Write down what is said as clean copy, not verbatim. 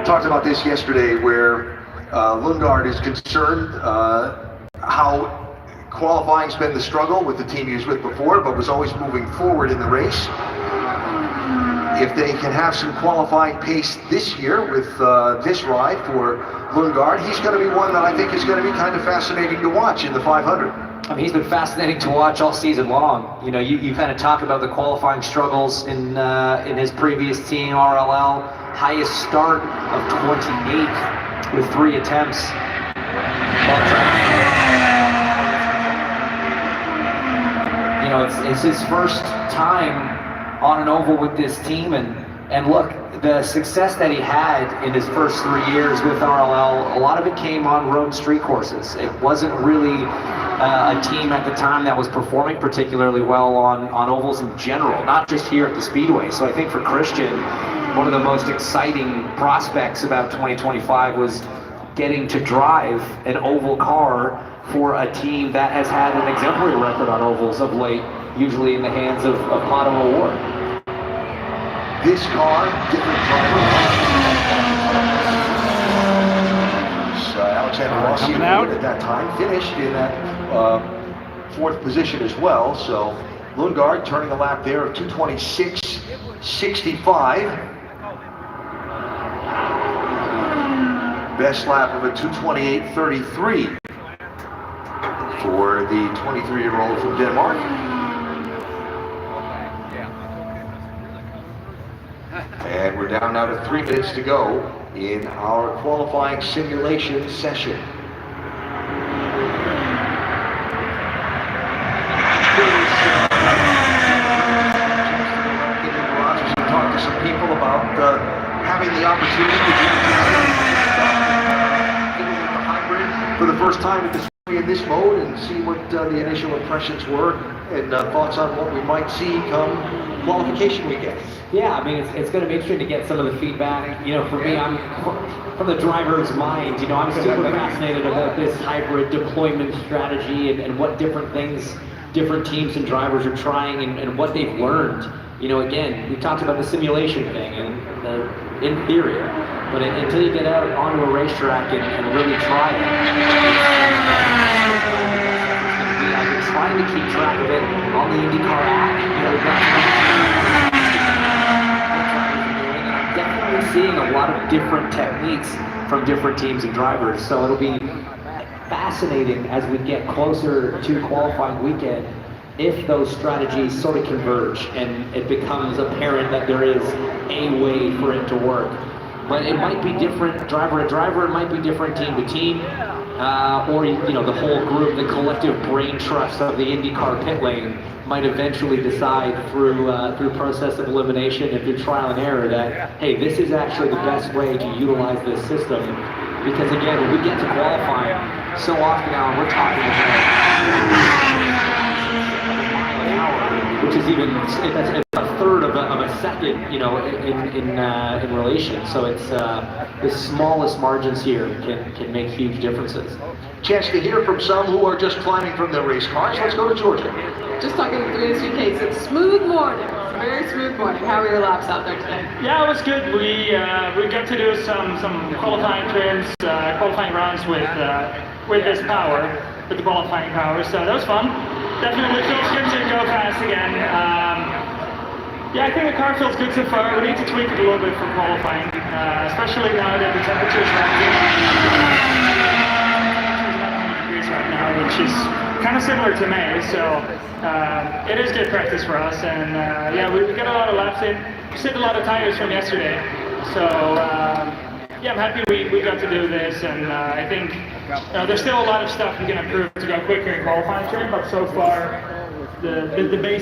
talked about this yesterday, where Lundgaard is concerned how qualifying's been the struggle with the team he was with before, but was always moving forward in the race. If they can have some qualifying pace this year with this ride for Lundgaard, he's going to be one that I think is going to be kind of fascinating to watch in the 500. I mean, he's been fascinating to watch all season long. You know, you kind of talk about the qualifying struggles in his previous team, RLL. Highest start of 28th with 3 attempts. You know, it's his first time on an oval with this team, and look, the success that he had in his first 3 years with RLL, a lot of it came on road street courses. It wasn't really a team at the time that was performing particularly well on ovals in general, not just here at the Speedway. So I think for Christian, one of the most exciting prospects about 2025 was getting to drive an oval car for a team that has had an exemplary record on ovals of late, usually in the hands of Pato O'Ward. This car, different driver. Alexander Rossi at that time finished in that 4th position as well. So Lundgaard turning a lap there of 2:26.65. Best lap of a 2:28.33 for the 23-year-old from Denmark. And we're down now to 3 minutes to go in our qualifying simulation session. Talk to some people about having the opportunity to do the hybrid for the first time at the in this mode, and see what the initial impressions were, and thoughts on what we might see come qualification weekend. Yeah, I mean, it's going to be interesting to get some of the feedback. You know, for me, I'm from the driver's mind. You know, I'm super fascinated about this hybrid deployment strategy and what different things different teams and drivers are trying and what they've learned. You know, again, we talked about the simulation thing and in theory, but until you get out onto a racetrack and really try it, I've been trying to keep track of it on the IndyCar app. You know, and I'm definitely seeing a lot of different techniques from different teams and drivers. So it'll be fascinating as we get closer to qualifying weekend if those strategies sort of converge and it becomes apparent that there is a way for it to work. But it might be different driver to driver, it might be different team to team, or you know, the whole group, the collective brain trust of the IndyCar pit lane might eventually decide through process of elimination and through trial and error that, hey, this is actually the best way to utilize this system. Because again, when we get to qualifying, so often now we're talking about which is even that's a third of a second, you know, in relation. So it's the smallest margins here can make huge differences. Chance to hear from some who are just climbing from their race cars. Let's go to Georgia. Just talking to the suitcase. It's smooth morning. It's a very smooth morning. How were your laps out there today? Yeah, it was good. We got to do some qualifying trims, qualifying runs with this power, with the qualifying power. So that was fun. Definitely feels good to go fast again. Yeah, I think the car feels good so far. We need to tweak it a little bit for qualifying, especially now that the temperature is rising. It's 100 degrees right now, which is kind of similar to May, so it is good practice for us. And yeah, we got a lot of laps in. We saved a lot of tires from yesterday, so yeah, I'm happy we got to do this, and I think there's still a lot of stuff we can improve to go quicker in qualifying trim, but so far the base